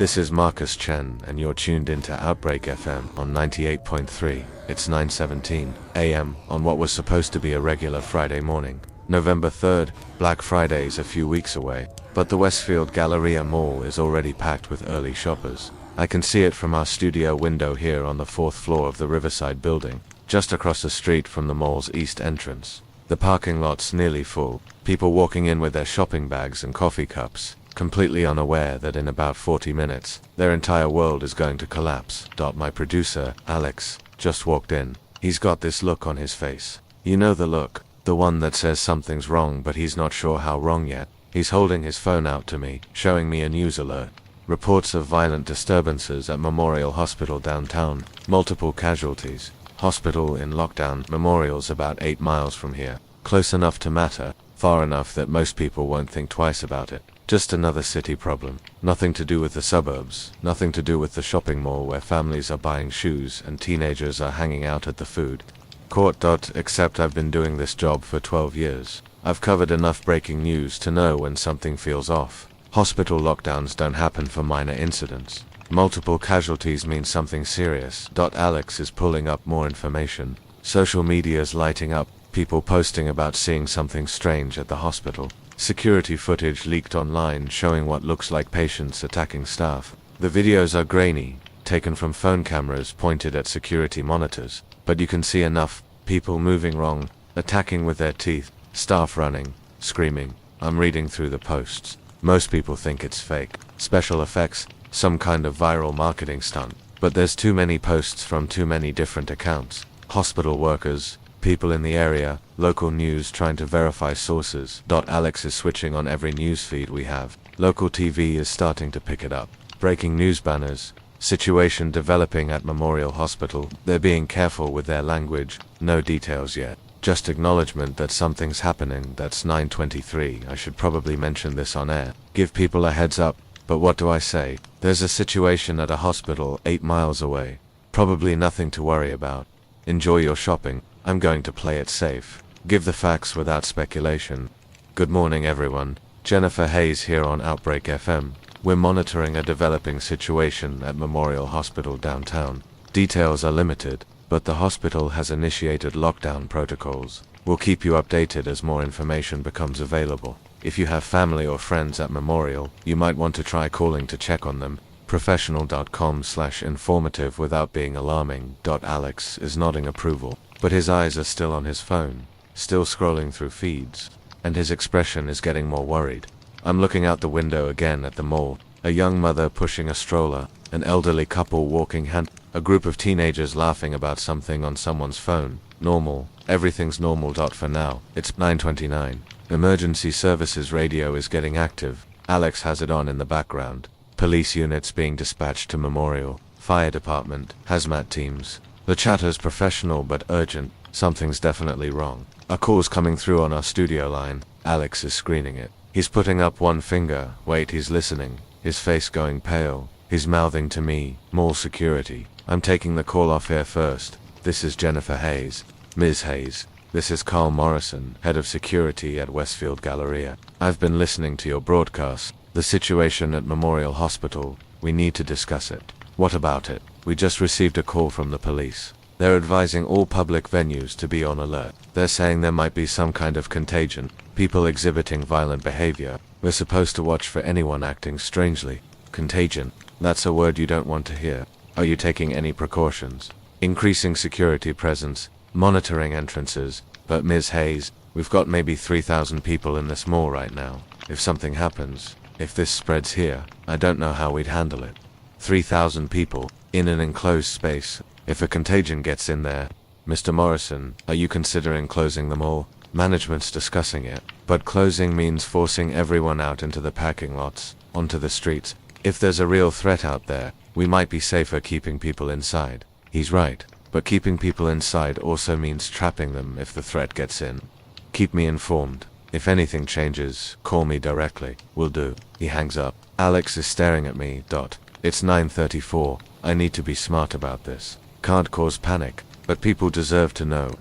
This is Marcus Chen, and you're tuned into Outbreak FM on 98.3. It's 9:17 a.m. on what was supposed to be a regular Friday morning. November 3rd, Black Friday's a few weeks away, but the Westfield Galleria Mall is already packed with early shoppers. I can see it from our studio window here on the 4th floor of the Riverside building, just across the street from the mall's east entrance. The parking lot's nearly full, people walking in with their shopping bags and coffee cups, completely unaware that in about 40 minutes, their entire world is going to collapse. My producer, Alex, just walked in. He's got this look on his face. You know the look, the one that says something's wrong but he's not sure how wrong yet. He's holding his phone out to me, showing me a news alert. Reports of violent disturbances at Memorial Hospital downtown, multiple casualties. Hospital in lockdown. Memorial's about 8 miles from here. Close enough to matter, far enough that most people won't think twice about it. Just another city problem. Nothing to do with the suburbs, nothing to do with the shopping mall where families are buying shoes and teenagers are hanging out at the food court. Except I've been doing this job for 12 years. I've covered enough breaking news to know when something feels off. Hospital lockdowns don't happen for minor incidents. Multiple casualties mean something serious. Alex is pulling up more information. Social media's lighting up, people posting about seeing something strange at the hospital. Security footage leaked online showing what looks like patients attacking staff. The videos are grainy, taken from phone cameras pointed at security monitors, but you can see enough. People moving wrong, attacking with their teeth, staff running, screaming. I'm reading through the posts. Most people think it's fake, special effects, some kind of viral marketing stunt. But there's too many posts from too many different accounts. Hospital workers, people in the area, local news trying to verify sources. Alex is switching on every news feed we have. Local TV is starting to pick it up. Breaking news banners. Situation developing at Memorial Hospital. They're being careful with their language. No details yet. Just acknowledgement that something's happening. That's 9:23. I should probably mention this on air. Give people a heads up. But what do I say? There's a situation at a hospital 8 miles away. Probably nothing to worry about. Enjoy your shopping. I'm going to play it safe. Give the facts without speculation. Good morning everyone. Jennifer Hayes here on Outbreak FM. We're monitoring a developing situation at Memorial Hospital downtown. Details are limited, but the hospital has initiated lockdown protocols. We'll keep you updated as more information becomes available. If you have family or friends at Memorial, you might want to try calling to check on them. Professional.com/informative without being alarming. Alex is nodding approval, but his eyes are still on his phone, still scrolling through feeds, and his expression is getting more worried. I'm looking out the window again at the mall. A young mother pushing a stroller, an elderly couple walking hand, a group of teenagers laughing about something on someone's phone. Normal. Everything's normal. For now. It's 9:29. Emergency services radio is getting active. Alex has it on in the background. Police units being dispatched to Memorial. Fire department. Hazmat teams. The chatter's professional but urgent. Something's definitely wrong. A call's coming through on our studio line. Alex is screening it. He's putting up one finger. Wait, he's listening. His face going pale. He's mouthing to me, "Mall security. I'm taking the call off here first. This is Jennifer Hayes. Ms. Hayes. This is Carl Morrison, head of security at Westfield Galleria. I've been listening to your broadcast. The situation at Memorial Hospital. We need to discuss it." "What about it?" "We just received a call from the police. They're advising all public venues to be on alert. They're saying there might be some kind of contagion, people exhibiting violent behavior. We're supposed to watch for anyone acting strangely." "Contagion. That's a word you don't want to hear. Are you taking any precautions?" "Increasing security presence, monitoring entrances. But Ms. Hayes, we've got maybe 3,000 people in this mall right now. If something happens, if this spreads here, I don't know how we'd handle it." 3,000 people, in an enclosed space. If a contagion gets in there. "Mr. Morrison, are you considering closing the mall?" "Management's discussing it, but closing means forcing everyone out into the parking lots, onto the streets. If there's a real threat out there, we might be safer keeping people inside." He's right, but keeping people inside also means trapping them if the threat gets in. "Keep me informed. If anything changes, call me directly." "Will do." He hangs up. Alex is staring at me. It's 9:34. I need to be smart about this. Can't cause panic, but people deserve to know.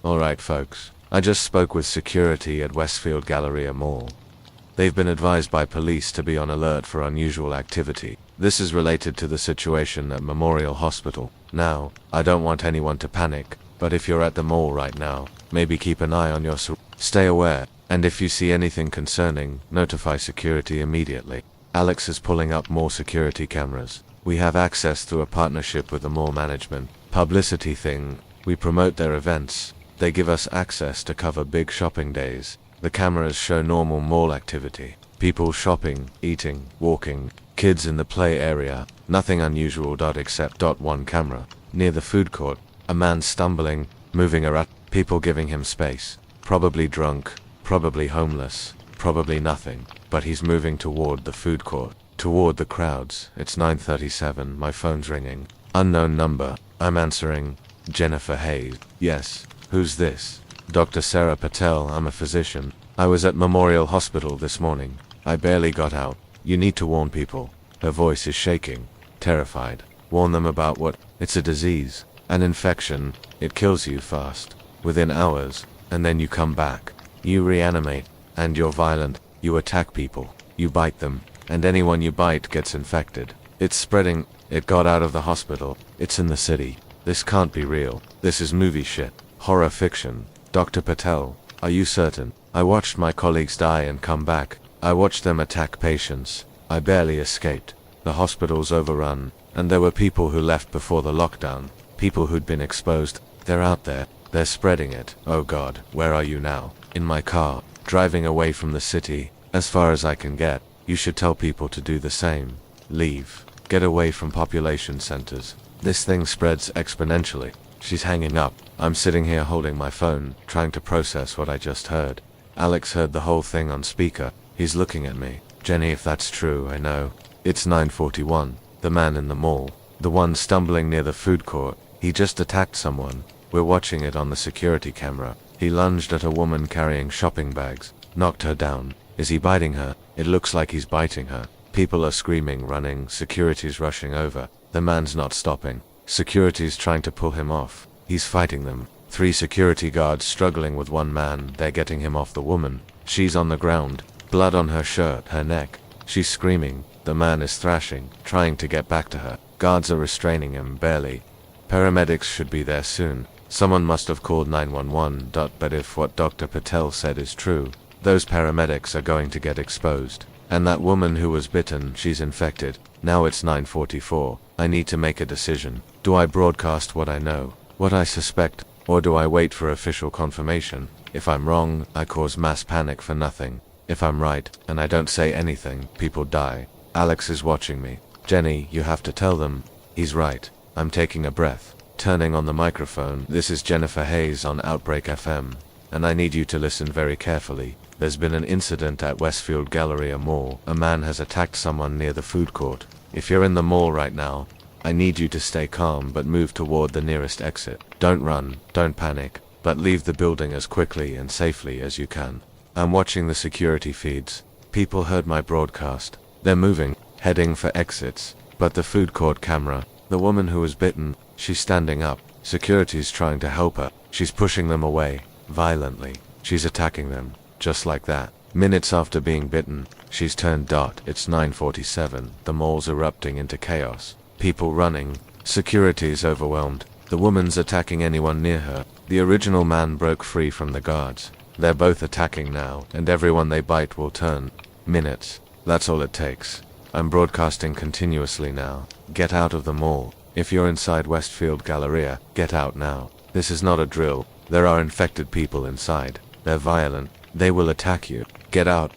Alright folks, I just spoke with security at Westfield Galleria Mall. They've been advised by police to be on alert for unusual activity. This is related to the situation at Memorial Hospital. Now, I don't want anyone to panic, but if you're at the mall right now, maybe keep an eye on your stay aware, and if you see anything concerning, notify security immediately. Alex is pulling up more security cameras. We have access through a partnership with the mall management. Publicity thing. We promote their events. They give us access to cover big shopping days. The cameras show normal mall activity. People shopping, eating, walking, kids in the play area. Nothing unusual. Except one camera. Near the food court, a man stumbling, moving around, people giving him space. Probably drunk, probably homeless, probably nothing, but he's moving toward the food court, toward the crowds. It's 9:37, my phone's ringing. Unknown number. I'm answering. Jennifer Hayes. Yes. Who's this? Dr. Sarah Patel. I'm a physician. I was at Memorial Hospital this morning. I barely got out. You need to warn people. Her voice is shaking. Terrified. Warn them about what? It's a disease. An infection. It kills you fast. Within hours. And then you come back. You reanimate. And you're violent. You attack people. You bite them. And anyone you bite gets infected. It's spreading. It got out of the hospital. It's in the city. This can't be real. This is movie shit. Horror fiction. Dr. Patel, are you certain? I watched my colleagues die and come back. I watched them attack patients. I barely escaped. The hospital's overrun. And there were people who left before the lockdown. People who'd been exposed. They're out there. They're spreading it. Oh God, where are you now? In my car, driving away from the city, as far as I can get. You should tell people to do the same. Leave. Get away from population centers. This thing spreads exponentially. She's hanging up. I'm sitting here holding my phone, trying to process what I just heard. Alex heard the whole thing on speaker. He's looking at me. Jenny, if that's true, I know. It's 9:41. The man in the mall. The one stumbling near the food court. He just attacked someone. We're watching it on the security camera. He lunged at a woman carrying shopping bags. Knocked her down. Is he biting her? It looks like he's biting her. People are screaming, running. Security's rushing over. The man's not stopping. Security's trying to pull him off. He's fighting them. 3 security guards struggling with one man. They're getting him off the woman. She's on the ground. Blood on her shirt, her neck. She's screaming. The man is thrashing, trying to get back to her. Guards are restraining him, barely. Paramedics should be there soon. Someone must have called 911. But if what Dr. Patel said is true, those paramedics are going to get exposed. And that woman who was bitten, she's infected. Now it's 9:44. I need to make a decision. Do I broadcast what I know, what I suspect, or do I wait for official confirmation? If I'm wrong, I cause mass panic for nothing. If I'm right, and I don't say anything, people die. Alex is watching me. Jenny, you have to tell them. He's right. I'm taking a breath. Turning on the microphone. This is Jennifer Hayes on Outbreak FM. And I need you to listen very carefully. There's been an incident at Westfield Galleria Mall. A man has attacked someone near the food court. If you're in the mall right now, I need you to stay calm but move toward the nearest exit. Don't run, don't panic, but leave the building as quickly and safely as you can. I'm watching the security feeds. People heard my broadcast. They're moving, heading for exits. But the food court camera, the woman who was bitten, she's standing up. Security's trying to help her. She's pushing them away, violently. She's attacking them, just like that. Minutes after being bitten, she's turned. It's 9:47. The mall's erupting into chaos. People running. Security's overwhelmed. The woman's attacking anyone near her. The original man broke free from the guards. They're both attacking now, and everyone they bite will turn. Minutes. That's all it takes. I'm broadcasting continuously now. Get out of the mall. If you're inside Westfield Galleria, get out now. This is not a drill. There are infected people inside. They're violent. They will attack you. Get out.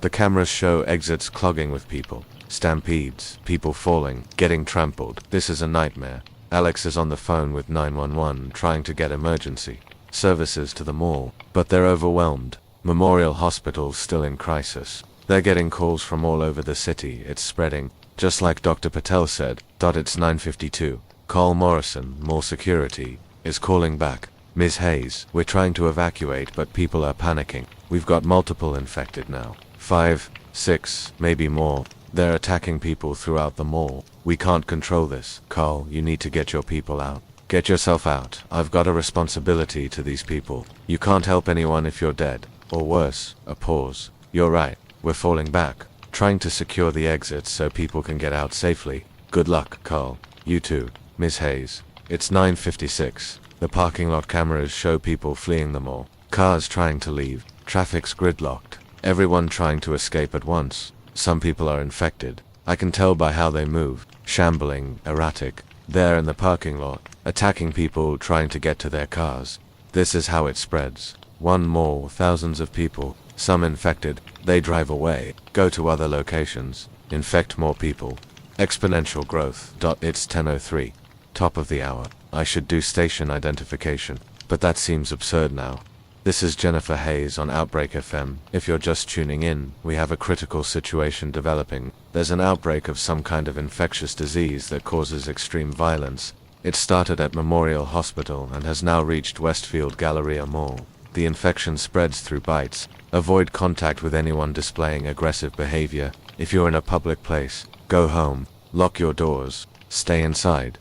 The cameras show exits clogging with people. Stampedes, people falling, getting trampled. This is a nightmare. Alex is on the phone with 911 trying to get emergency services to the mall, but they're overwhelmed. Memorial Hospital's still in crisis. They're getting calls from all over the city. It's spreading, just like Dr. Patel said. It's 9:52. Carl Morrison, Mall Security, is calling back. Ms. Hayes, we're trying to evacuate but people are panicking. We've got multiple infected now. 5, 6, maybe more. They're attacking people throughout the mall. We can't control this. Carl, you need to get your people out. Get yourself out. I've got a responsibility to these people. You can't help anyone if you're dead. Or worse, a pause. You're right. We're falling back. trying to secure the exits so people can get out safely. Good luck, Carl. You too, Ms. Hayes. It's 9:56. The parking lot cameras show people fleeing the mall. Cars trying to leave. Traffic's gridlocked. Everyone trying to escape at once. Some people are infected. I can tell by how they move. Shambling, erratic. There in the parking lot, attacking people trying to get to their cars. This is how it spreads. One mall, thousands of people, some infected, they drive away, go to other locations, infect more people. Exponential growth. It's 10:03. Top of the hour. I should do station identification, but that seems absurd now. This is Jennifer Hayes on Outbreak FM. If you're just tuning in, we have a critical situation developing. There's an outbreak of some kind of infectious disease that causes extreme violence. It started at Memorial Hospital and has now reached Westfield Galleria Mall. The infection spreads through bites. Avoid contact with anyone displaying aggressive behavior. If you're in a public place, go home. Lock your doors. Stay inside.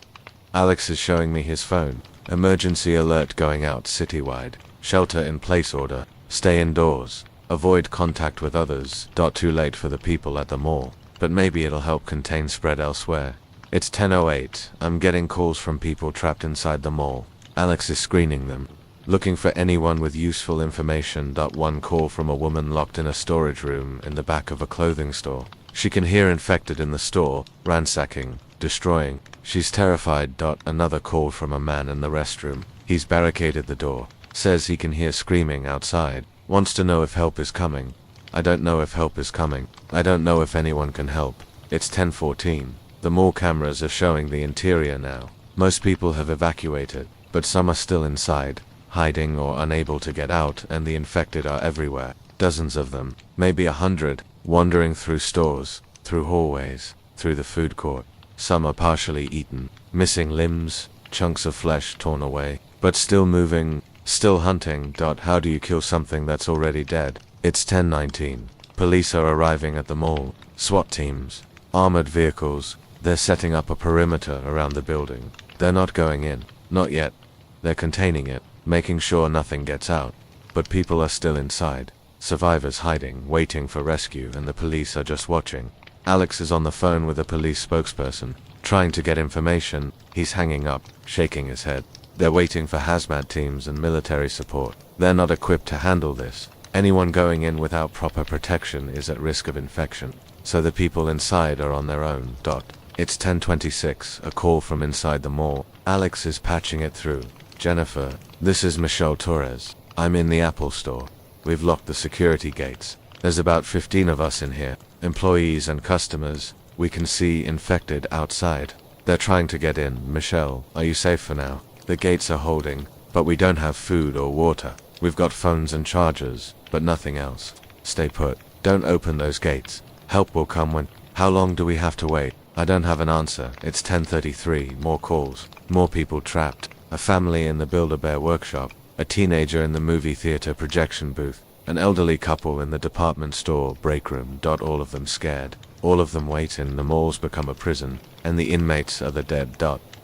Alex is showing me his phone. Emergency alert going out citywide. Shelter in place order. Stay indoors. Avoid contact with others. Too late for the people at the mall, but maybe it'll help contain spread elsewhere. It's 10:08. I'm getting calls from people trapped inside the mall. Alex is screening them. Looking for anyone with useful information. One call from a woman locked in a storage room in the back of a clothing store. She can hear infected in the store, ransacking, destroying. She's terrified. Another call from a man in the restroom. He's barricaded the door. Says he can hear screaming outside. Wants to know if help is coming. I don't know if help is coming. I don't know if anyone can help. It's 10:14. The mall cameras are showing the interior now. Most people have evacuated, but some are still inside, hiding or unable to get out, and the infected are everywhere. Dozens of them, maybe 100, wandering through stores, through hallways, through the food court. Some are partially eaten, missing limbs, chunks of flesh torn away, but still moving, still hunting. How do you kill something that's already dead? It's 10:19. Police are arriving at the mall. SWAT teams, armored vehicles. They're setting up a perimeter around the building. They're not going in. Not yet. They're containing it, making sure nothing gets out. But people are still inside. Survivors hiding, waiting for rescue, and the police are just watching. Alex is on the phone with a police spokesperson, trying to get information. He's hanging up, shaking his head. They're waiting for hazmat teams and military support. They're not equipped to handle this. Anyone going in without proper protection is at risk of infection. So the people inside are on their own. It's 10:26, a call from inside the mall. Alex is patching it through. Jennifer, this is Michelle Torres. I'm in the Apple store. We've locked the security gates. There's about 15 of us in here, employees and customers. We can see infected outside. They're trying to get in. Michelle, are you safe for now? The gates are holding, but we don't have food or water. We've got phones and chargers, but nothing else. Stay put. Don't open those gates. Help will come when. How long do we have to wait? I don't have an answer. It's 10:33. More calls. More people trapped. A family in the Build-A-Bear workshop. A teenager in the movie theater projection booth. An elderly couple in the department store break room. All of them scared. All of them waiting. The mall's become a prison, and the inmates are the dead.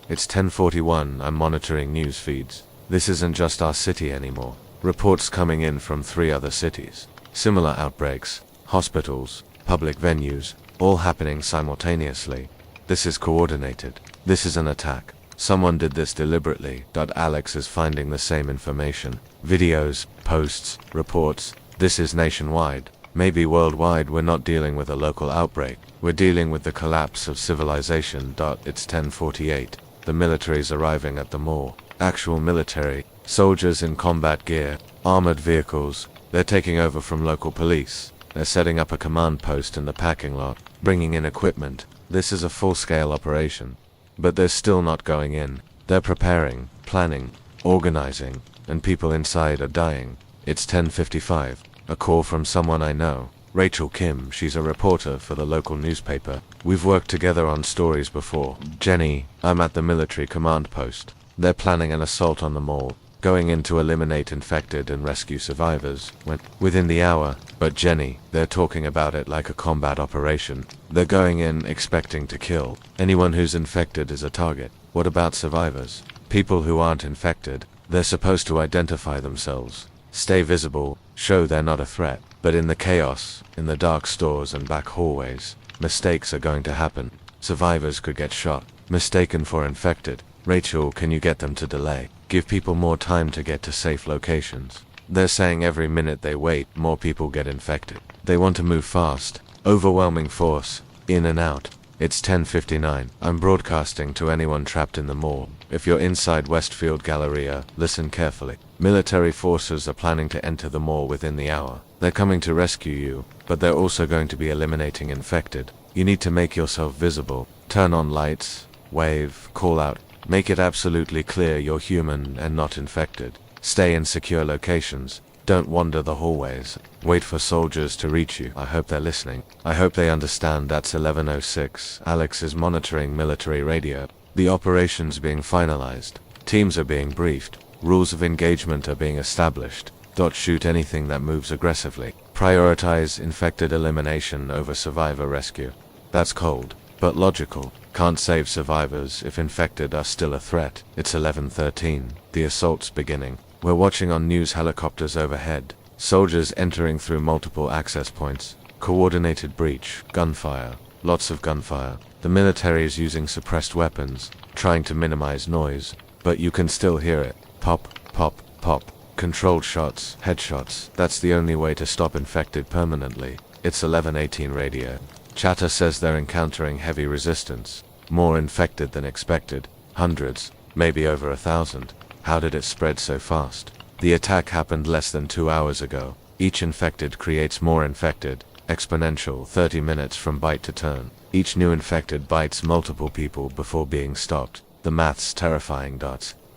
It's 10:41. I'm monitoring news feeds. This isn't just our city anymore. Reports coming in from 3 other cities. Similar outbreaks. Hospitals. Public venues. All happening simultaneously. This is coordinated. This is an attack. Someone did this deliberately. Alex is finding the same information. Videos, posts, reports. This is nationwide. Maybe worldwide. We're not dealing with a local outbreak. We're dealing with the collapse of civilization. It's 10:48. The military's arriving at the mall. Actual military. Soldiers in combat gear. Armored vehicles. They're taking over from local police. They're setting up a command post in the parking lot, bringing in equipment. This is a full-scale operation. But they're still not going in. They're preparing, planning, organizing, and people inside are dying. It's 10:55. A call from someone I know. Rachel Kim, she's a reporter for the local newspaper. We've worked together on stories before. Jenny, I'm at the military command post. They're planning an assault on the mall, going in to eliminate infected and rescue survivors within the hour. But Jenny, they're talking about it like a combat operation. They're going in expecting to kill. Anyone who's infected is a target. What about survivors? People who aren't infected. They're supposed to identify themselves, stay visible, show they're not a threat. But in the chaos, in the dark stores and back hallways, mistakes are going to happen. Survivors could get shot, mistaken for infected. Rachel, can you get them to delay? Give people more time to get to safe locations. They're saying every minute they wait, more people get infected. They want to move fast. Overwhelming force. In and out. It's 10:59. I'm broadcasting to anyone trapped in the mall. If you're inside Westfield Galleria, listen carefully. Military forces are planning to enter the mall within the hour. They're coming to rescue you, but they're also going to be eliminating infected. You need to make yourself visible. Turn on lights, wave, call out. Make it absolutely clear you're human and not infected. Stay in secure locations. Don't wander the hallways. Wait for soldiers to reach you. I hope they're listening. I hope they understand that's 11:06. Alex is monitoring military radio. The operation's being finalized. Teams are being briefed. Rules of engagement are being established. Don't shoot anything that moves aggressively. Prioritize infected elimination over survivor rescue. That's cold, but logical. Can't save survivors if infected are still a threat. It's 11:13. The assault's beginning. We're watching on news helicopters overhead. Soldiers entering through multiple access points. Coordinated breach. Gunfire. Lots of gunfire. The military is using suppressed weapons, trying to minimize noise, but you can still hear it. Pop, pop, pop. Controlled shots, headshots. That's the only way to stop infected permanently. It's 11:18 radio. Chatter says they're encountering heavy resistance. More infected than expected. Hundreds, maybe over 1,000. How did it spread so fast? The attack happened less than 2 hours ago. Each infected creates more infected. Exponential, 30 minutes from bite to turn. Each new infected bites multiple people before being stopped. The math's terrifying.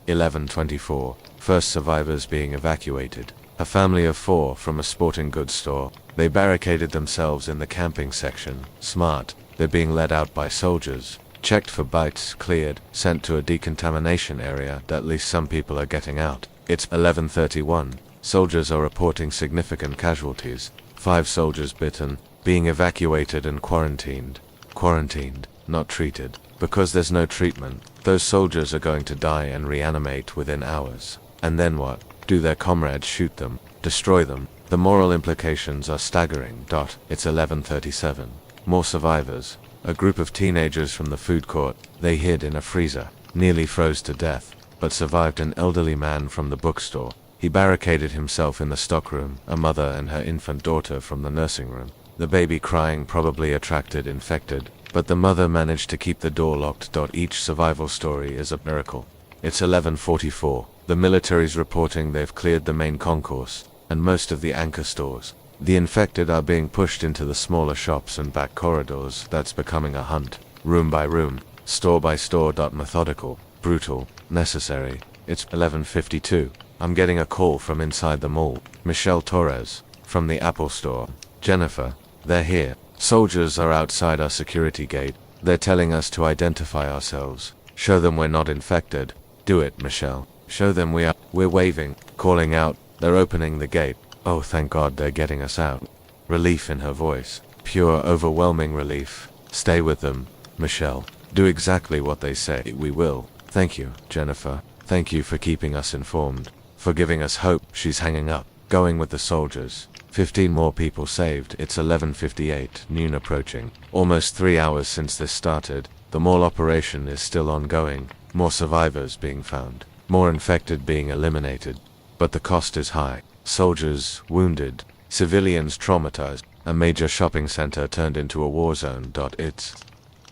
11:24. First survivors being evacuated. A family of 4 from a sporting goods store. They barricaded themselves in the camping section. Smart. They're being led out by soldiers. Checked for bites, cleared, sent to a decontamination area. At least some people are getting out. It's 11:31. Soldiers are reporting significant casualties. 5 soldiers bitten, being evacuated and quarantined. Quarantined, not treated. Because there's no treatment, those soldiers are going to die and reanimate within hours. And then what? Do their comrades shoot them? Destroy them? The moral implications are staggering. It's 11:37. More survivors. A group of teenagers from the food court. They hid in a freezer, nearly froze to death, but survived. An elderly man from the bookstore. He barricaded himself in the stockroom. A mother and her infant daughter from the nursing room. The baby crying probably attracted infected, but the mother managed to keep the door locked. Each survival story is a miracle. It's 11:44. The military's reporting they've cleared the main concourse, and most of the anchor stores. The infected are being pushed into the smaller shops and back corridors. That's becoming a hunt. Room by room, store by store. Methodical, brutal, necessary. It's 11:52. I'm getting a call from inside the mall. Michelle Torres, from the Apple store. Jennifer, they're here. Soldiers are outside our security gate. They're telling us to identify ourselves. Show them we're not infected. Do it, Michelle. Show them we are. We're waving, calling out. They're opening the gate. Oh, thank God they're getting us out. Relief in her voice. Pure, overwhelming relief. Stay with them, Michelle. Do exactly what they say. We will. Thank you, Jennifer. Thank you for keeping us informed. For giving us hope. She's hanging up. Going with the soldiers. 15 more people saved. It's 11:58. Noon approaching. Almost 3 hours since this started. The mall operation is still ongoing. More survivors being found. More infected being eliminated. But the cost is high. Soldiers wounded. Civilians traumatized. A major shopping center turned into a war zone. It's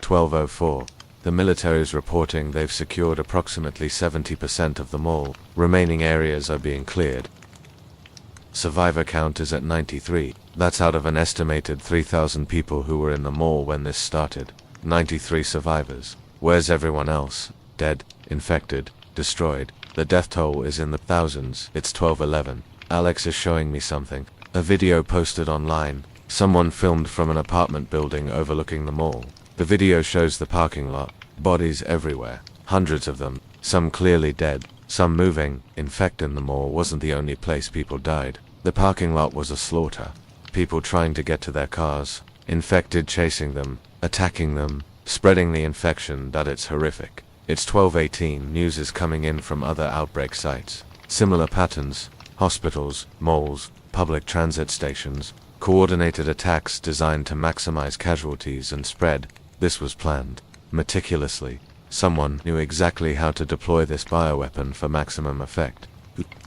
12:04. The military is reporting they've secured approximately 70% of the mall. Remaining areas are being cleared. Survivor count is at 93. That's out of an estimated 3,000 people who were in the mall when this started. 93 survivors. Where's everyone else? Dead, infected, destroyed. The death toll is in the thousands. It's 12:11. Alex is showing me something. A video posted online. Someone filmed from an apartment building overlooking the mall. The video shows the parking lot. Bodies everywhere. Hundreds of them. Some clearly dead. Some moving. Infected. The mall wasn't the only place people died. The parking lot was a slaughter. People trying to get to their cars. Infected chasing them. Attacking them. Spreading the infection. It's horrific. It's 12:18. News is coming in from other outbreak sites. Similar patterns. Hospitals, malls, public transit stations. Coordinated attacks designed to maximize casualties and spread. This was planned meticulously. Someone knew exactly how to deploy this bioweapon for maximum effect.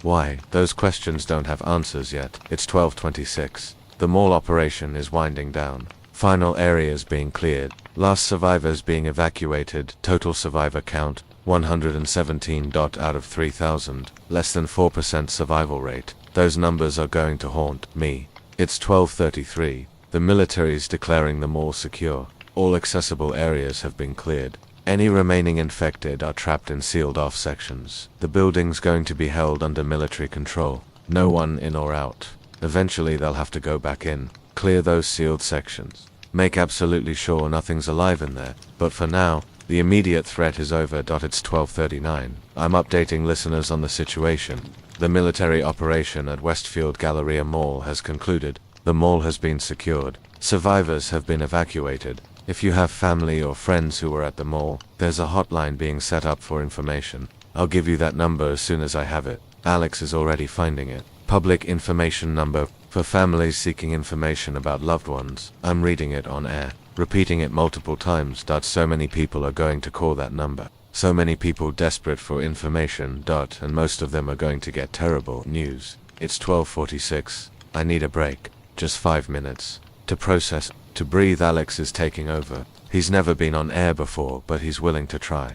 Why? Those questions don't have answers yet. It's 12:26. The mall operation is winding down. Final areas being cleared. Last survivors being evacuated. Total survivor count 117. Out of 3,000. Less than 4% survival rate. Those numbers are going to haunt me. It's 12:33. The military's declaring the mall secure. All accessible areas have been cleared. Any remaining infected are trapped in sealed-off sections. The building's going to be held under military control. No one in or out. Eventually they'll have to go back in, clear those sealed sections. Make absolutely sure nothing's alive in there. But for now, the immediate threat is over. It's 12:39. I'm updating listeners on the situation. The military operation at Westfield Galleria Mall has concluded. The mall has been secured. Survivors have been evacuated. If you have family or friends who were at the mall, there's a hotline being set up for information. I'll give you that number as soon as I have it. Alex is already finding it. Public information number for families seeking information about loved ones. I'm reading it on air, repeating it multiple times. So many people are going to call that number. So many people desperate for information. And most of them are going to get terrible news. It's 12:46. I need a break. Just 5 minutes. To process, to breathe. Alex is taking over. He's never been on air before, but he's willing to try.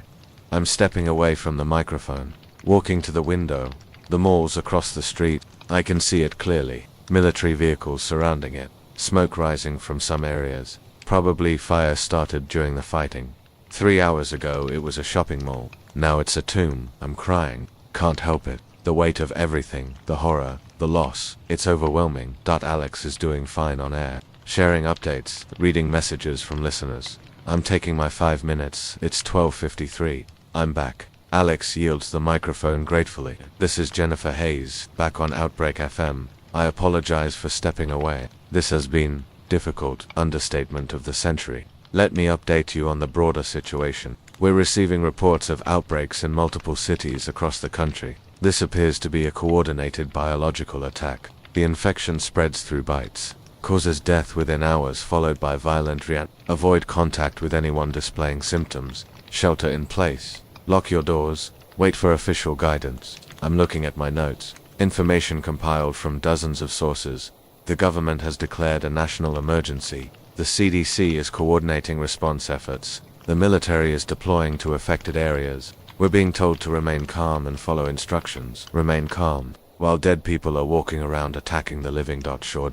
I'm stepping away from the microphone, walking to the window. The mall's across the street. I can see it clearly. Military vehicles surrounding it. Smoke rising from some areas. Probably fire started during the fighting. 3 hours ago it was a shopping mall. Now it's a tomb. I'm crying. Can't help it. The weight of everything, the horror, the loss, it's overwhelming. Alex is doing fine on air, sharing updates, reading messages from listeners. I'm taking my 5 minutes. It's 12:53. I'm back. Alex yields the microphone gratefully. This is Jennifer Hayes, back on Outbreak FM. I apologize for stepping away. This has been difficult, understatement of the century. Let me update you on the broader situation. We're receiving reports of outbreaks in multiple cities across the country. This appears to be a coordinated biological attack. The infection spreads through bites, causes death within hours followed by violent reaction. Avoid contact with anyone displaying symptoms. Shelter in place. Lock your doors. Wait for official guidance. I'm looking at my notes. Information compiled from dozens of sources. The government has declared a national emergency. The CDC is coordinating response efforts. The military is deploying to affected areas. We're being told to remain calm and follow instructions. Remain calm, while dead people are walking around attacking the living. Sure.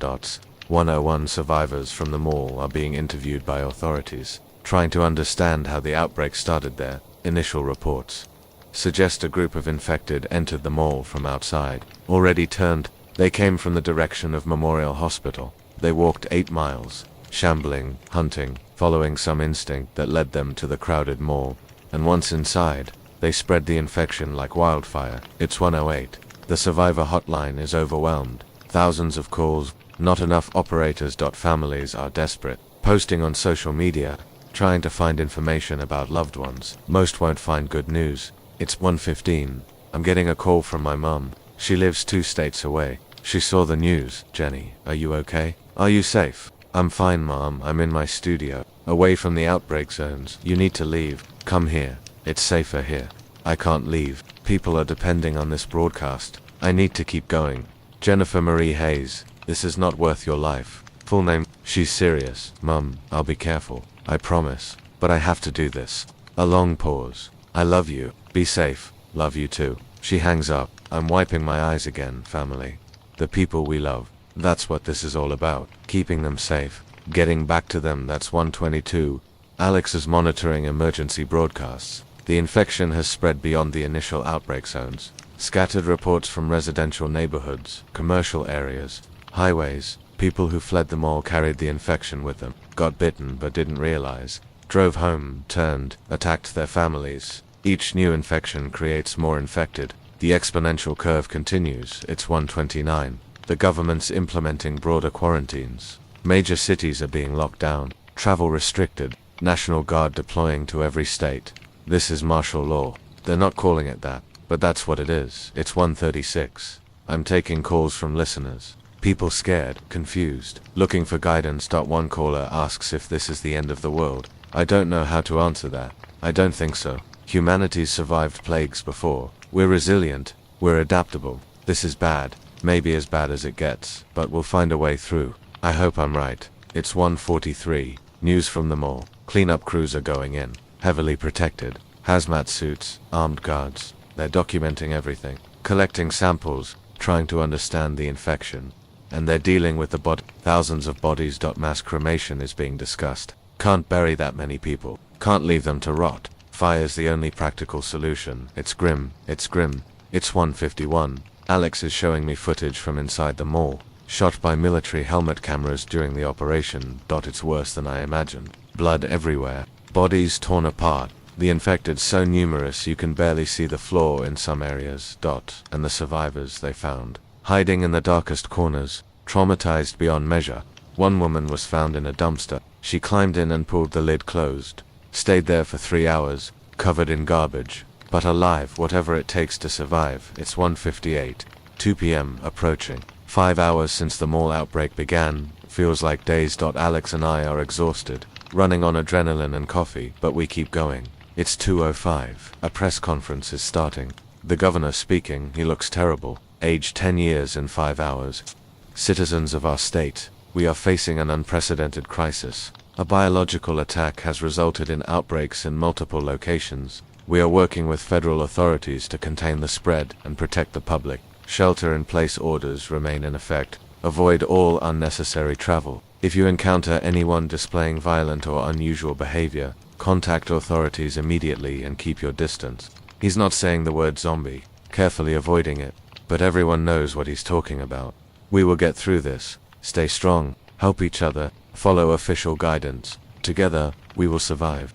101 survivors from the mall are being interviewed by authorities, trying to understand how the outbreak started there. Initial reports suggest a group of infected entered the mall from outside. Already turned, they came from the direction of Memorial Hospital. They walked 8 miles, shambling, hunting, following some instinct that led them to the crowded mall. And once inside, they spread the infection like wildfire. It's 108. The survivor hotline is overwhelmed. Thousands of calls, not enough operators. Families are desperate, posting on social media, trying to find information about loved ones. Most won't find good news. It's 1:15. I'm getting a call from my mum. She lives 2 states away. She saw the news. Jenny, are you okay? Are you safe? I'm fine, Mom. I'm in my studio, away from the outbreak zones. You need to leave. Come here. It's safer here. I can't leave. People are depending on this broadcast. I need to keep going. Jennifer Marie Hayes, this is not worth your life. Full name. She's serious. Mum, I'll be careful. I promise. But I have to do this. A long pause. I love you. Be safe. Love you too. She hangs up. I'm wiping my eyes again. Family. The people we love. That's what this is all about. Keeping them safe. Getting back to them. That's 122. Alex is monitoring emergency broadcasts. The infection has spread beyond the initial outbreak zones. Scattered reports from residential neighborhoods, commercial areas, highways. People who fled the mall carried the infection with them, got bitten but didn't realize, drove home, turned, attacked their families. Each new infection creates more infected. The exponential curve continues. It's 129. The government's implementing broader quarantines. Major cities are being locked down, travel restricted, National Guard deploying to every state. This is martial law. They're not calling it that, but that's what it is. It's 1:36. I'm taking calls from listeners. People scared, confused, looking for guidance. One caller asks if this is the end of the world. I don't know how to answer that. I don't think so. Humanity's survived plagues before. We're resilient. We're adaptable. This is bad. Maybe as bad as it gets, but we'll find a way through. I hope I'm right. It's 1:43. News from the mall. Cleanup crews are going in. Heavily protected. Hazmat suits, armed guards. They're documenting everything. Collecting samples, trying to understand the infection. And they're dealing with the thousands of bodies. Mass cremation is being discussed. Can't bury that many people. Can't leave them to rot. Fire's the only practical solution. It's grim. It's grim. It's 1:51. Alex is showing me footage from inside the mall, shot by military helmet cameras during the operation. It's worse than I imagined. Blood everywhere. Bodies torn apart. The infected so numerous you can barely see the floor in some areas. And the survivors they found, hiding in the darkest corners, traumatized beyond measure. One woman was found in a dumpster. She climbed in and pulled the lid closed. Stayed there for 3 hours, covered in garbage, but alive, whatever it takes to survive. It's 1:58. 2 p.m. approaching. 5 hours since the mall outbreak began. Feels like days. Alex and I are exhausted, running on adrenaline and coffee, but we keep going. It's 2:05. A press conference is starting. The governor speaking. He looks terrible. Aged 10 years in 5 hours. Citizens of our state, we are facing an unprecedented crisis. A biological attack has resulted in outbreaks in multiple locations. We are working with federal authorities to contain the spread and protect the public. Shelter-in-place orders remain in effect. Avoid all unnecessary travel. If you encounter anyone displaying violent or unusual behavior, contact authorities immediately and keep your distance. He's not saying the word zombie, carefully avoiding it, but everyone knows what he's talking about. We will get through this. Stay strong, help each other, follow official guidance. Together, we will survive.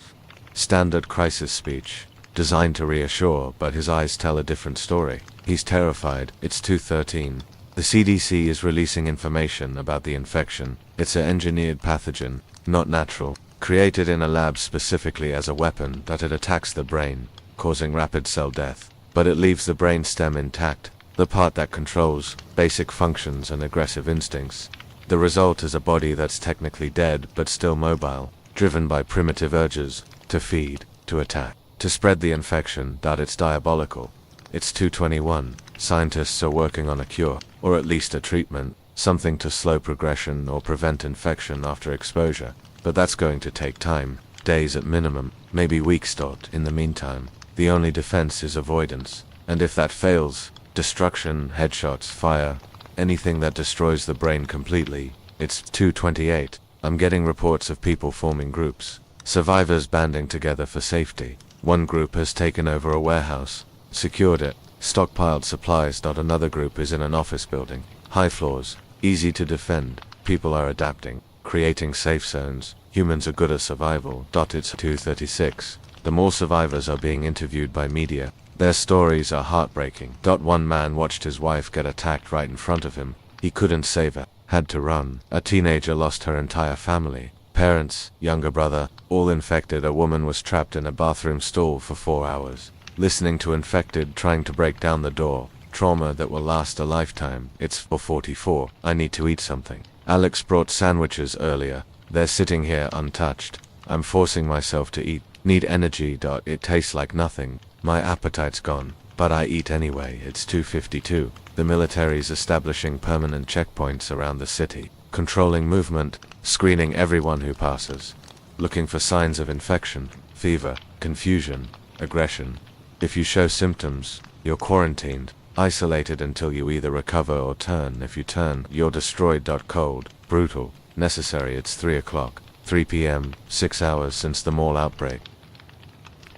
Standard crisis speech, designed to reassure, but his eyes tell a different story. He's terrified. It's 2:13. The CDC is releasing information about the infection. It's an engineered pathogen, not natural, created in a lab specifically as a weapon. That it attacks the brain, causing rapid cell death, but it leaves the brain stem intact, the part that controls basic functions and aggressive instincts. The result is a body that's technically dead but still mobile, driven by primitive urges to feed, to attack, to spread the infection. It's diabolical. It's 2:21. Scientists are working on a cure, or at least a treatment, something to slow progression or prevent infection after exposure. But that's going to take time, days at minimum, maybe weeks. In the meantime, the only defense is avoidance. And if that fails, destruction, headshots, fire, anything that destroys the brain completely. It's 2:28. I'm getting reports of people forming groups, survivors banding together for safety. One group has taken over a warehouse, secured it, stockpiled supplies. Another group is in an office building, high floors, easy to defend. People are adapting, creating safe zones. Humans are good at survival. It's 2:36. The mall survivors are being interviewed by media. Their stories are heartbreaking. One man watched his wife get attacked right in front of him. He couldn't save her, had to run. A teenager lost her entire family. Parents, younger brother, all infected. A woman was trapped in a bathroom stall for 4 hours, listening to infected trying to break down the door. Trauma that will last a lifetime. It's 4:44. I need to eat something. Alex brought sandwiches earlier. They're sitting here untouched. I'm forcing myself to eat. Need energy. It tastes like nothing. My appetite's gone, but I eat anyway. It's 2:52. The military's establishing permanent checkpoints around the city, controlling movement, screening everyone who passes, looking for signs of infection, fever, confusion, aggression. If you show symptoms, you're quarantined, isolated until you either recover or turn. If you turn, you're destroyed. Cold, brutal, necessary. It's 3 o'clock, 3 p.m., 6 hours since the mall outbreak.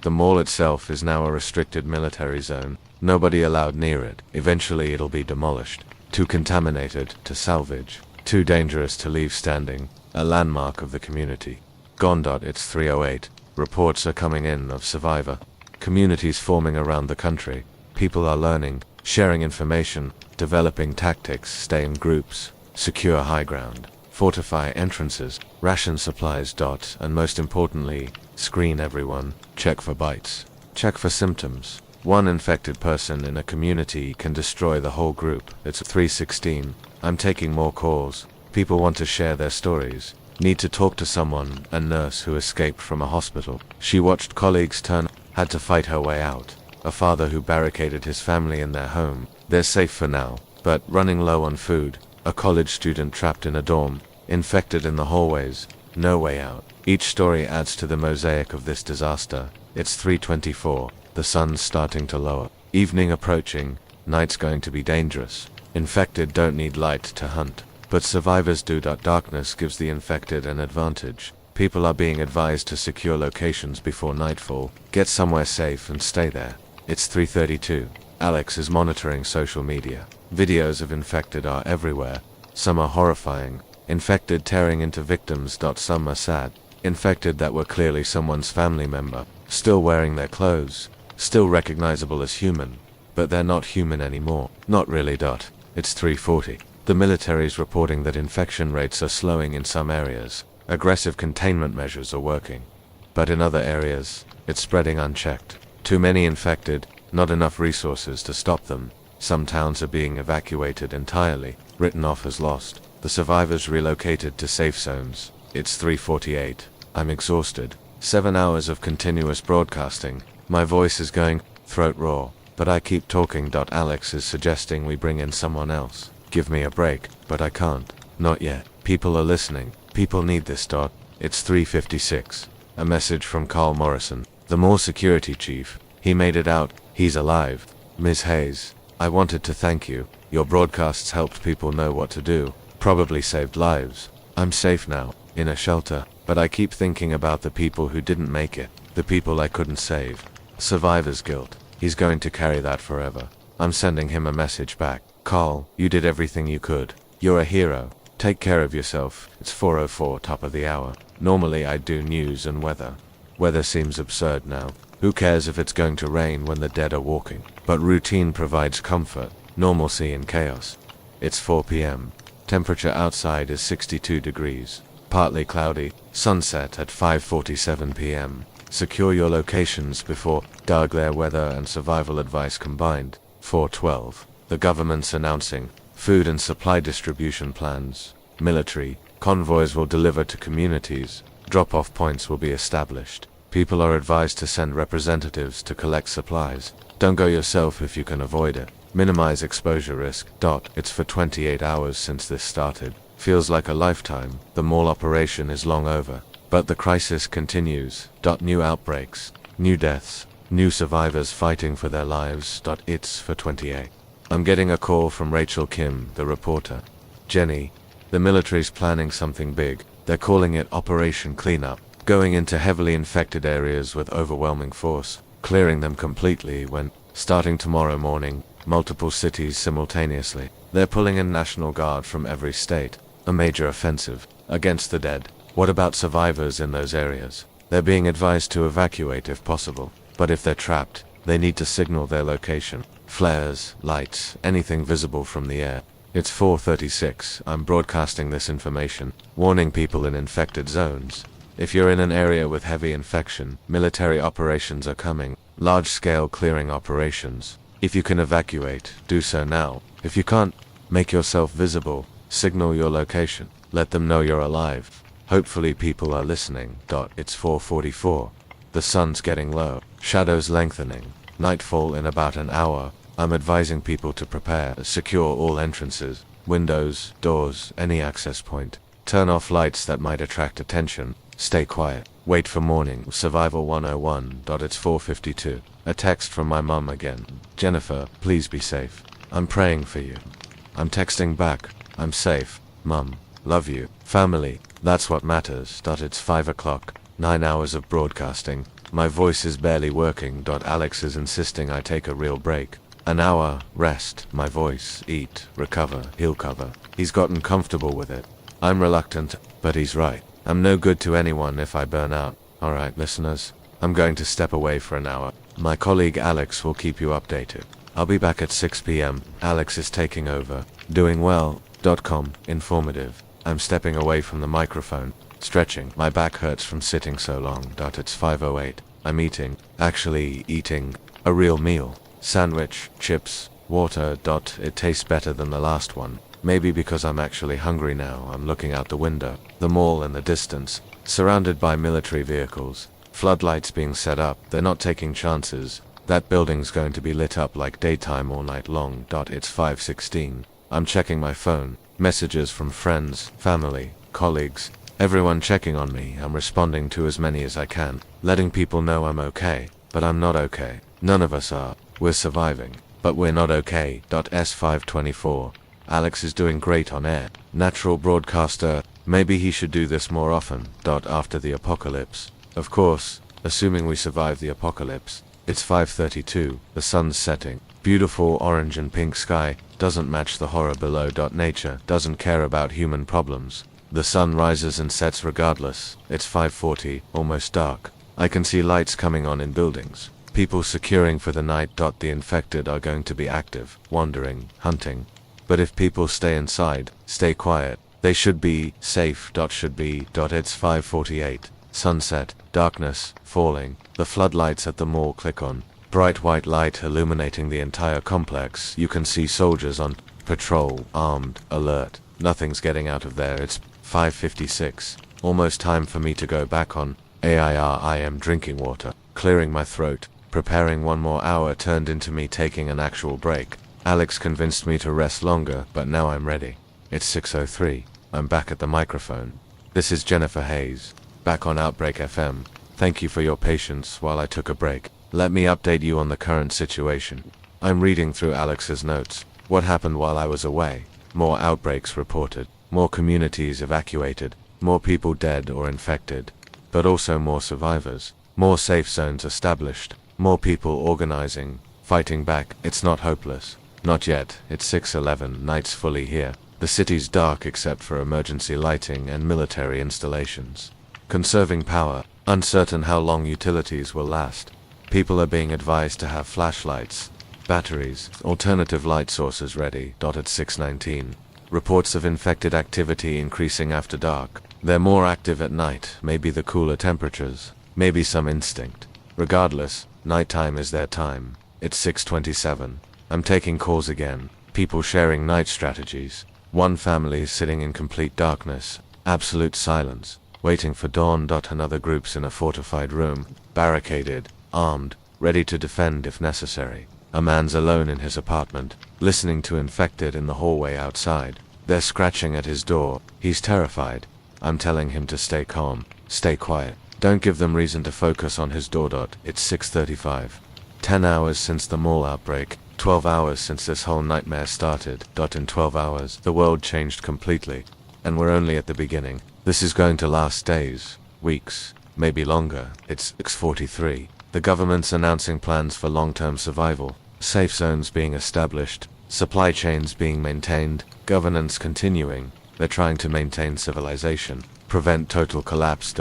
The mall itself is now a restricted military zone. Nobody allowed near it. Eventually it'll be demolished. Too contaminated to salvage. Too dangerous to leave standing. A landmark of the community. Gone. It's 3:08. Reports are coming in of survivor communities forming around the country. People are learning, sharing information, developing tactics. Stay in groups, secure high ground, fortify entrances, ration supplies. And most importantly, screen everyone. Check for bites. Check for symptoms. One infected person in a community can destroy the whole group. It's 3:16. I'm taking more calls. People want to share their stories. Need to talk to someone, a nurse who escaped from a hospital. She watched colleagues turn, had to fight her way out. A father who barricaded his family in their home. They're safe for now, but running low on food. A college student trapped in a dorm, infected in the hallways, no way out. Each story adds to the mosaic of this disaster. It's 3:24, the sun's starting to lower. Evening approaching, night's going to be dangerous. Infected don't need light to hunt, but survivors do. Darkness gives the infected an advantage. People are being advised to secure locations before nightfall, get somewhere safe and stay there. It's 3:32. Alex is monitoring social media. Videos of infected are everywhere. Some are horrifying. Infected tearing into victims. Some are sad. Infected that were clearly someone's family member, still wearing their clothes, still recognizable as human, but they're not human anymore. Not really. It's 3:40. The military's reporting that infection rates are slowing in some areas. Aggressive containment measures are working. But in other areas, it's spreading unchecked. Too many infected, not enough resources to stop them. Some towns are being evacuated entirely, written off as lost. The survivors relocated to safe zones. It's 3:48. I'm exhausted. 7 hours of continuous broadcasting. My voice is going, throat raw, but I keep talking. Alex is suggesting we bring in someone else. Give me a break, but I can't. Not yet. People are listening. People need this. It's 3:56. A message from Carl Morrison, the Moore security chief. He made it out. He's alive. Ms. Hayes, I wanted to thank you. Your broadcasts helped people know what to do. Probably saved lives. I'm safe now, in a shelter, but I keep thinking about the people who didn't make it. The people I couldn't save. Survivor's guilt. He's going to carry that forever. I'm sending him a message back. Carl, you did everything you could. You're a hero. Take care of yourself. It's 4:04, top of the hour. Normally I'd do news and weather. Weather seems absurd now. Who cares if it's going to rain when the dead are walking? But routine provides comfort, normalcy in chaos. It's 4 p.m. Temperature outside is 62 degrees. Partly cloudy. Sunset at 5:47 p.m. Secure your locations before glare weather and survival advice combined. 4:12. The government's announcing food and supply distribution plans. Military convoys will deliver to communities. Drop-off points will be established. People are advised to send representatives to collect supplies. Don't go yourself if you can avoid it. Minimize exposure risk. It's for 28 hours since this started. Feels like a lifetime. The mall operation is long over. But the crisis continues. New outbreaks. New deaths. New survivors fighting for their lives. It's for 28. I'm getting a call from Rachel Kim, the reporter. Jenny, the military's planning something big. They're calling it Operation Cleanup. Going into heavily infected areas with overwhelming force, clearing them completely when, starting tomorrow morning, multiple cities simultaneously. They're pulling in National Guard from every state. A major offensive, against the dead. What about survivors in those areas? They're being advised to evacuate if possible, but if they're trapped, they need to signal their location. Flares, lights, anything visible from the air. It's 4:36, I'm broadcasting this information, warning people in infected zones. If you're in an area with heavy infection, military operations are coming, large-scale clearing operations. If you can evacuate, do so now. If you can't, make yourself visible, signal your location, let them know you're alive. Hopefully people are listening. It's 4:44. The sun's getting low, shadows lengthening, nightfall in about an hour. I'm advising people to prepare, secure all entrances, windows, doors, any access point. Turn off lights that might attract attention. Stay quiet. Wait for morning. Survival 101. It's 4:52. A text from my mum again. Jennifer, please be safe. I'm praying for you. I'm texting back. I'm safe. Mum. Love you. Family. That's what matters. It's 5 o'clock. 9 hours of broadcasting. My voice is barely working. Alex is insisting I take a real break. An hour, rest, my voice, eat, recover, he'll cover. He's gotten comfortable with it. I'm reluctant, but he's right. I'm no good to anyone if I burn out. Alright, listeners, I'm going to step away for an hour. My colleague Alex will keep you updated. I'll be back at 6 p.m. Alex is taking over. Doing well. .com. Informative. I'm stepping away from the microphone. Stretching. My back hurts from sitting so long. It's 5:08. I'm eating. Actually eating. A real meal. Sandwich, chips, water. It tastes better than the last one. Maybe because I'm actually hungry now, I'm looking out the window. The mall in the distance, surrounded by military vehicles. Floodlights being set up, they're not taking chances. That building's going to be lit up like daytime all night long. It's 5:16. I'm checking my phone. Messages from friends, family, colleagues. Everyone checking on me. I'm responding to as many as I can. Letting people know I'm okay. But I'm not okay. None of us are. We're surviving. But we're not okay. S524. Alex is doing great on air. Natural broadcaster. Maybe he should do this more often. After the apocalypse. Of course, assuming we survive the apocalypse. It's 5:32. The sun's setting. Beautiful orange and pink sky. Doesn't match the horror below. Nature doesn't care about human problems. The sun rises and sets regardless. It's 5:40, almost dark. I can see lights coming on in buildings. People securing for the night. The infected are going to be active, wandering, hunting. But if people stay inside, stay quiet, they should be safe. Should be. It's 5:48. Sunset, darkness, falling. The floodlights at the mall click on. Bright white light illuminating the entire complex. You can see soldiers on patrol, armed, alert. Nothing's getting out of there. It's 5:56. Almost time for me to go back on. I am drinking water, clearing my throat. Preparing one more hour turned into me taking an actual break. Alex convinced me to rest longer, but now I'm ready. It's 6:03. I'm back at the microphone. This is Jennifer Hayes, back on Outbreak FM. Thank you for your patience while I took a break. Let me update you on the current situation. I'm reading through Alex's notes. What happened while I was away? More outbreaks reported. More communities evacuated. More people dead or infected. But also more survivors. More safe zones established. More people organizing, fighting back. It's not hopeless. Not yet. It's 6:11. Night's fully here. The city's dark except for emergency lighting and military installations. Conserving power. Uncertain how long utilities will last. People are being advised to have flashlights, batteries, alternative light sources ready. At 6:19. Reports of infected activity increasing after dark. They're more active at night. Maybe the cooler temperatures. Maybe some instinct. Regardless, nighttime is their time. It's 6:27. I'm taking calls again. People sharing night strategies. One family is sitting in complete darkness. Absolute silence. Waiting for dawn. Another group's in a fortified room. Barricaded. Armed. Ready to defend if necessary. A man's alone in his apartment. Listening to infected in the hallway outside. They're scratching at his door. He's terrified. I'm telling him to stay calm. Stay quiet. Don't give them reason to focus on his door. It's 6:35. 10 hours since the mall outbreak. 12 hours since this whole nightmare started. In 12 hours, the world changed completely. And we're only at the beginning. This is going to last days, weeks, maybe longer. It's 6:43. The government's announcing plans for long-term survival. Safe zones being established. Supply chains being maintained. Governance continuing. They're trying to maintain civilization. Prevent total collapse.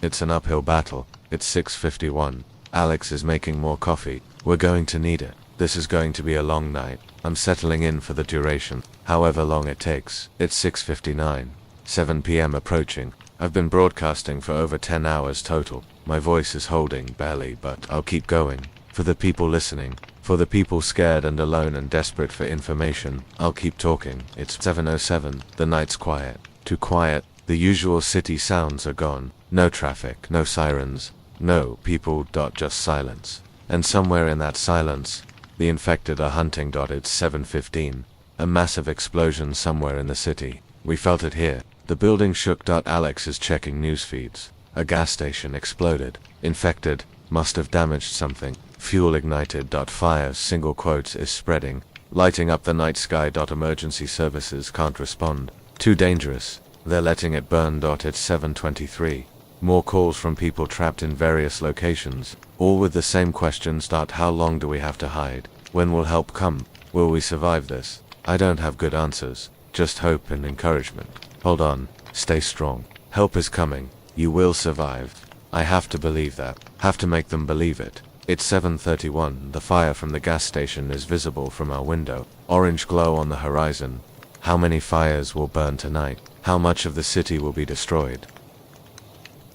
It's an uphill battle. It's 6:51. Alex is making more coffee. We're going to need it. This is going to be a long night. I'm settling in for the duration, however long it takes. It's 6:59. 7 p.m. approaching. I've been broadcasting for over 10 hours total. My voice is holding, barely, but I'll keep going. For the people listening, for the people scared and alone and desperate for information, I'll keep talking. It's 7:07. The night's quiet. Too quiet. The usual city sounds are gone. No traffic, no sirens, no people. Just silence. And somewhere in that silence, the infected are hunting. It's 7:15. A massive explosion somewhere in the city. We felt it here. The building shook. Alex is checking news feeds. A gas station exploded. Infected. Must have damaged something. Fuel ignited. Fire, single quotes, is spreading. Lighting up the night sky. Emergency services can't respond. Too dangerous. They're letting it burn. It's 7:23. More calls from people trapped in various locations. All with the same questions. How long do we have to hide? When will help come? Will we survive this? I don't have good answers. Just hope and encouragement. Hold on. Stay strong. Help is coming. You will survive. I have to believe that. Have to make them believe it. It's 7:31. The fire from the gas station is visible from our window. Orange glow on the horizon. How many fires will burn tonight? How much of the city will be destroyed?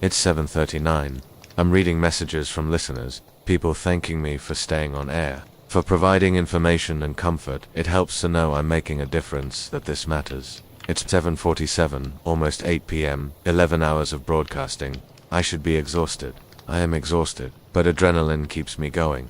It's 7:39. I'm reading messages from listeners. People thanking me for staying on air. For providing information and comfort. It helps to know I'm making a difference, that this matters. It's 7:47, almost 8 p.m., 11 hours of broadcasting. I should be exhausted. I am exhausted, but adrenaline keeps me going.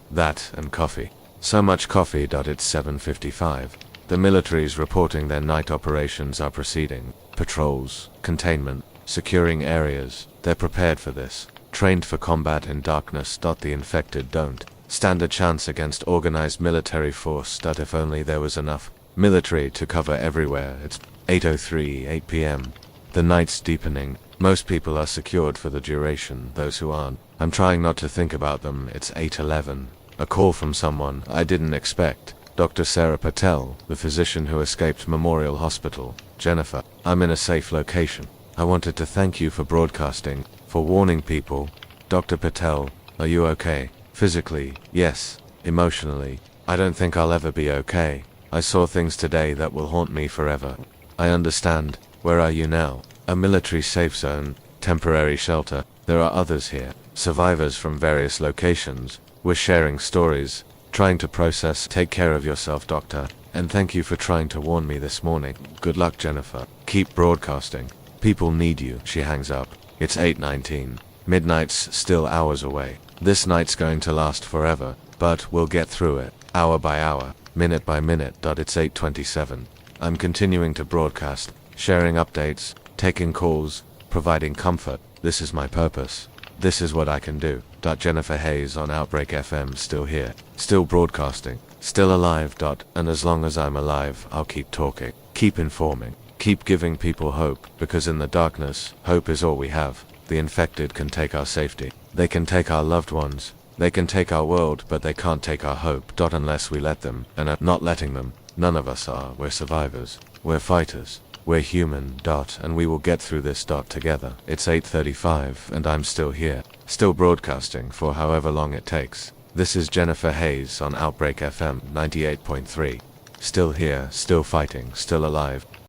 That and coffee. So much coffee. It's 7:55. The military's reporting their night operations are proceeding. Patrols, containment, securing areas. They're prepared for this. Trained for combat in darkness. The infected don't stand a chance against organized military force. If only there was enough military to cover everywhere. It's 8:03, 8 p.m. The night's deepening. Most people are secured for the duration. Those who aren't, I'm trying not to think about them. It's 8:11. A call from someone I didn't expect. Dr. Sarah Patel, the physician who escaped Memorial Hospital. Jennifer, I'm in a safe location. I wanted to thank you for broadcasting, for warning people. Dr. Patel, are you okay? Physically, yes. Emotionally, I don't think I'll ever be okay. I saw things today that will haunt me forever. I understand. Where are you now? A military safe zone, temporary shelter. There are others here, survivors from various locations. We're sharing stories, trying to process. Take care of yourself, doctor, and thank you for trying to warn me this morning. Good luck, Jennifer. Keep broadcasting. People need you. She hangs up. It's 8:19. Midnight's still hours away. This night's going to last forever, but we'll get through it, hour by hour, minute by minute. It's 8:27. I'm continuing to broadcast, sharing updates, taking calls, providing comfort. This is my purpose. This is what I can do. Jennifer Hayes on Outbreak FM, still here, still broadcasting, still alive. And as long as I'm alive, I'll keep talking, keep informing, keep giving people hope, because in the darkness, hope is all we have. The infected can take our safety. They can take our loved ones. They can take our world, but they can't take our hope. Unless we let them, and are not letting them. None of us are. We're survivors. We're fighters. We're human. And we will get through this. Together. It's 8:35, and I'm still here. Still broadcasting for however long it takes. This is Jennifer Hayes on Outbreak FM 98.3. Still here, still fighting, still alive.